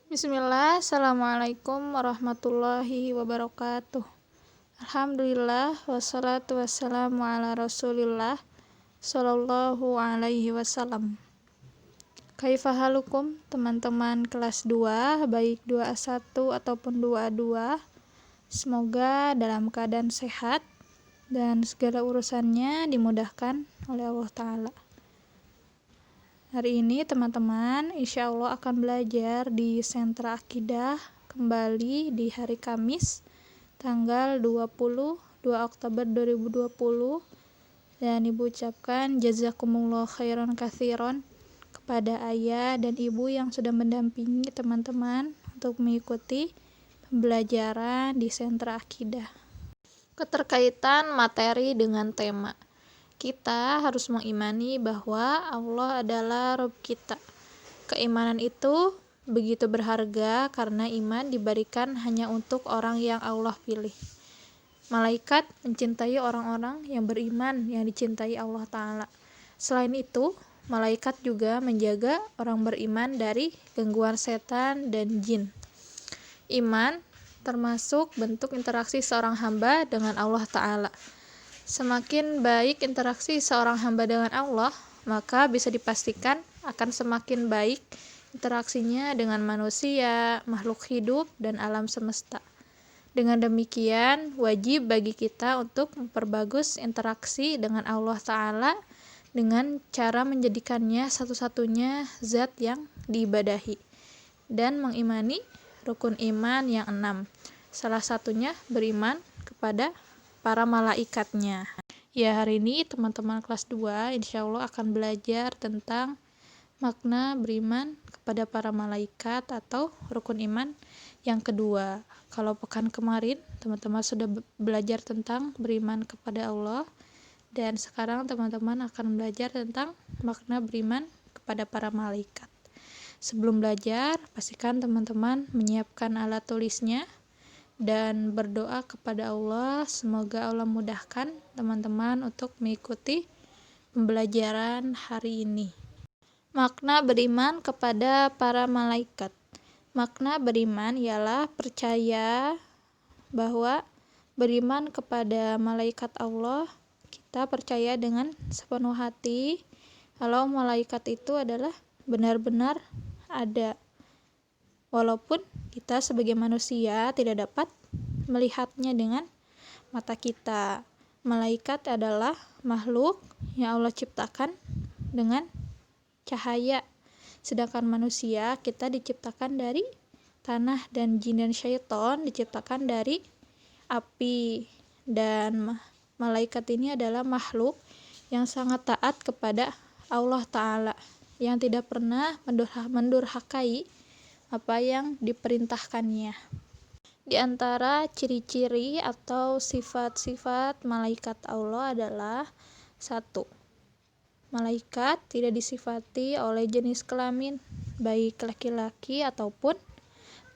Bismillah, Assalamualaikum warahmatullahi wabarakatuh. Alhamdulillah, wassalatu wassalamu ala rasulillah sallallahu alaihi wasallam. Kaifahalukum teman-teman kelas 2, baik 2A1 ataupun 2A2. Semoga dalam keadaan sehat dan segala urusannya dimudahkan oleh Allah Ta'ala. Hari ini teman-teman insya Allah akan belajar di Sentra Akidah kembali di hari Kamis tanggal 22 Oktober 2020, dan Ibu ucapkan jazakumullah khairan katsiran kepada ayah dan ibu yang sudah mendampingi teman-teman untuk mengikuti pembelajaran di Sentra Akidah. Keterkaitan materi dengan tema, kita harus mengimani bahwa Allah adalah Rabb kita. Keimanan itu begitu berharga karena iman diberikan hanya untuk orang yang Allah pilih. Malaikat mencintai orang-orang yang beriman yang dicintai Allah Ta'ala. Selain itu, malaikat juga menjaga orang beriman dari gangguan setan dan jin. Iman termasuk bentuk interaksi seorang hamba dengan Allah Ta'ala. Semakin baik interaksi seorang hamba dengan Allah, maka bisa dipastikan akan semakin baik interaksinya dengan manusia, makhluk hidup, dan alam semesta. Dengan demikian, wajib bagi kita untuk memperbagus interaksi dengan Allah Ta'ala dengan cara menjadikannya satu-satunya zat yang diibadahi dan mengimani rukun iman yang 6. Salah satunya beriman kepada para malaikatnya. Ya, hari ini teman-teman kelas 2 insya Allah akan belajar tentang makna beriman kepada para malaikat atau rukun iman yang kedua. Kalau pekan kemarin teman-teman sudah belajar tentang beriman kepada Allah, dan sekarang teman-teman akan belajar tentang makna beriman kepada para malaikat. Sebelum belajar, pastikan teman-teman menyiapkan alat tulisnya dan berdoa kepada Allah, semoga Allah mudahkan teman-teman untuk mengikuti pembelajaran hari ini. Makna beriman kepada para malaikat. Makna beriman ialah percaya bahwa beriman kepada malaikat Allah, kita percaya dengan sepenuh hati kalau malaikat itu adalah benar-benar ada. Walaupun kita sebagai manusia tidak dapat melihatnya dengan mata kita. Malaikat adalah makhluk yang Allah ciptakan dengan cahaya. Sedangkan manusia, kita diciptakan dari tanah, dan jin dan syaitan diciptakan dari api. Dan malaikat ini adalah makhluk yang sangat taat kepada Allah Ta'ala, yang tidak pernah mendurhakai apa yang diperintahkannya. Di antara ciri-ciri atau sifat-sifat malaikat Allah adalah 1. Malaikat tidak disifati oleh jenis kelamin, baik laki-laki ataupun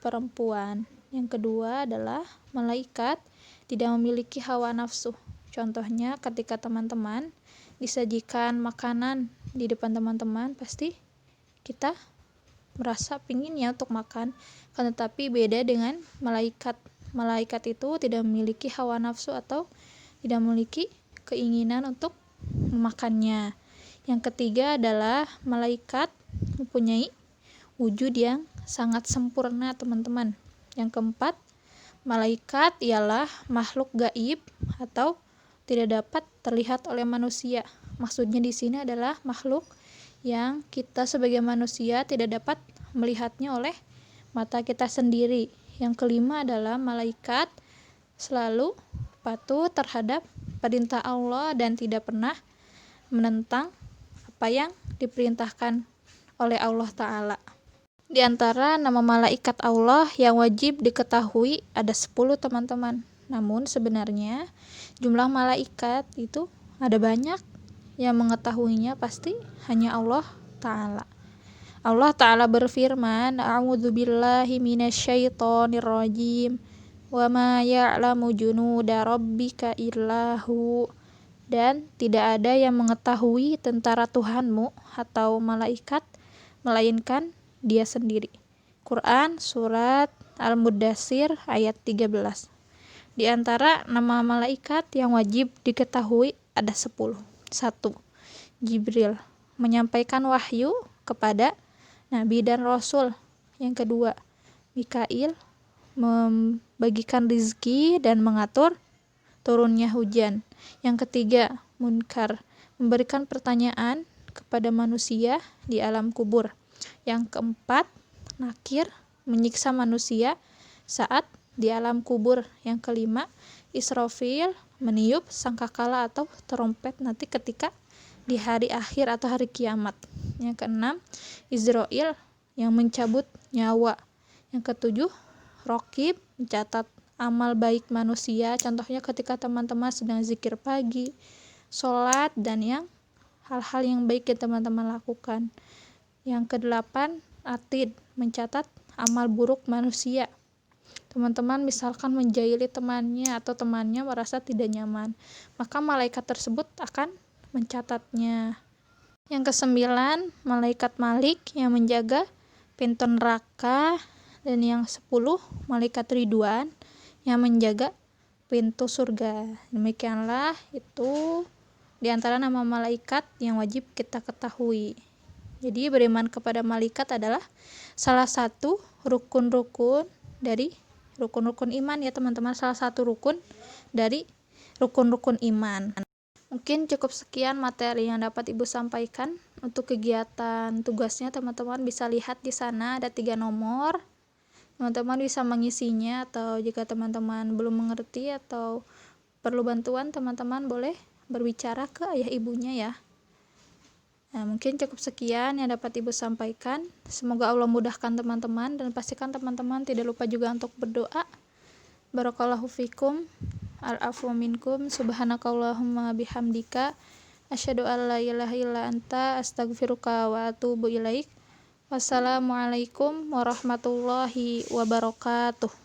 perempuan. Yang kedua adalah malaikat tidak memiliki hawa nafsu. Contohnya ketika teman-teman disajikan makanan di depan teman-teman, pasti kita merasa pinginnya untuk makan, kan, tetapi beda dengan malaikat. Malaikat itu tidak memiliki hawa nafsu atau tidak memiliki keinginan untuk memakannya. Yang ketiga adalah malaikat mempunyai wujud yang sangat sempurna, teman-teman. Yang keempat, malaikat ialah makhluk gaib atau tidak dapat terlihat oleh manusia. Maksudnya di sini adalah makhluk yang kita sebagai manusia tidak dapat melihatnya oleh mata kita sendiri. Yang kelima adalah malaikat selalu patuh terhadap perintah Allah dan tidak pernah menentang apa yang diperintahkan oleh Allah Ta'ala. Di antara nama malaikat Allah yang wajib diketahui ada 10, teman-teman. Namun sebenarnya jumlah malaikat itu ada banyak, yang mengetahuinya pasti hanya Allah Ta'ala. Allah Ta'ala berfirman, A'udzubillahi minasyaitonirrajim, wa ma ya'lamu junuda rabbika illahu. Dan tidak ada yang mengetahui tentara Tuhanmu atau malaikat melainkan Dia sendiri. Quran surat Al-Muddatsir ayat 13. Di antara nama malaikat yang wajib diketahui ada 10. 1. Jibril, menyampaikan wahyu kepada nabi dan rasul. Yang kedua, Mikail, membagikan rizki dan mengatur turunnya hujan. Yang ketiga, Munkar, memberikan pertanyaan kepada manusia di alam kubur. Yang keempat, Nakir, menyiksa manusia saat di alam kubur. Yang kelima, Israfil, meniup sangkakala atau trompet nanti ketika di hari akhir atau hari kiamat. Yang keenam, Izrail, yang mencabut nyawa. Yang ketujuh, Raqib, mencatat amal baik manusia, contohnya ketika teman-teman sedang zikir pagi, sholat, dan hal-hal yang baik yang teman-teman lakukan. Yang kedelapan, Atid, mencatat amal buruk manusia. Teman-teman misalkan menjahili temannya atau temannya merasa tidak nyaman, maka malaikat tersebut akan mencatatnya. Yang kesembilan, malaikat Malik, yang menjaga pintu neraka. Dan yang 10, malaikat Ridwan, yang menjaga pintu surga. Demikianlah itu di antara nama malaikat yang wajib kita ketahui. Jadi beriman kepada malaikat adalah salah satu rukun-rukun dari rukun-rukun iman ya teman-teman, salah satu rukun dari rukun-rukun iman. Mungkin cukup sekian materi yang dapat Ibu sampaikan. Untuk kegiatan tugasnya teman-teman bisa lihat di sana ada 3 nomor. Teman-teman bisa mengisinya, atau jika teman-teman belum mengerti atau perlu bantuan, teman-teman boleh berbicara ke ayah ibunya ya. Nah, mungkin cukup sekian yang dapat Ibu sampaikan. Semoga Allah mudahkan teman-teman, dan pastikan teman-teman tidak lupa juga untuk berdoa. Barakallahu fikum. Al-afwu minkum. Subhanakallahumma bihamdika. Asyhadu an la ilaha illa anta astaghfiruka wa atubu ilaik. Wassalamualaikum warahmatullahi wabarakatuh.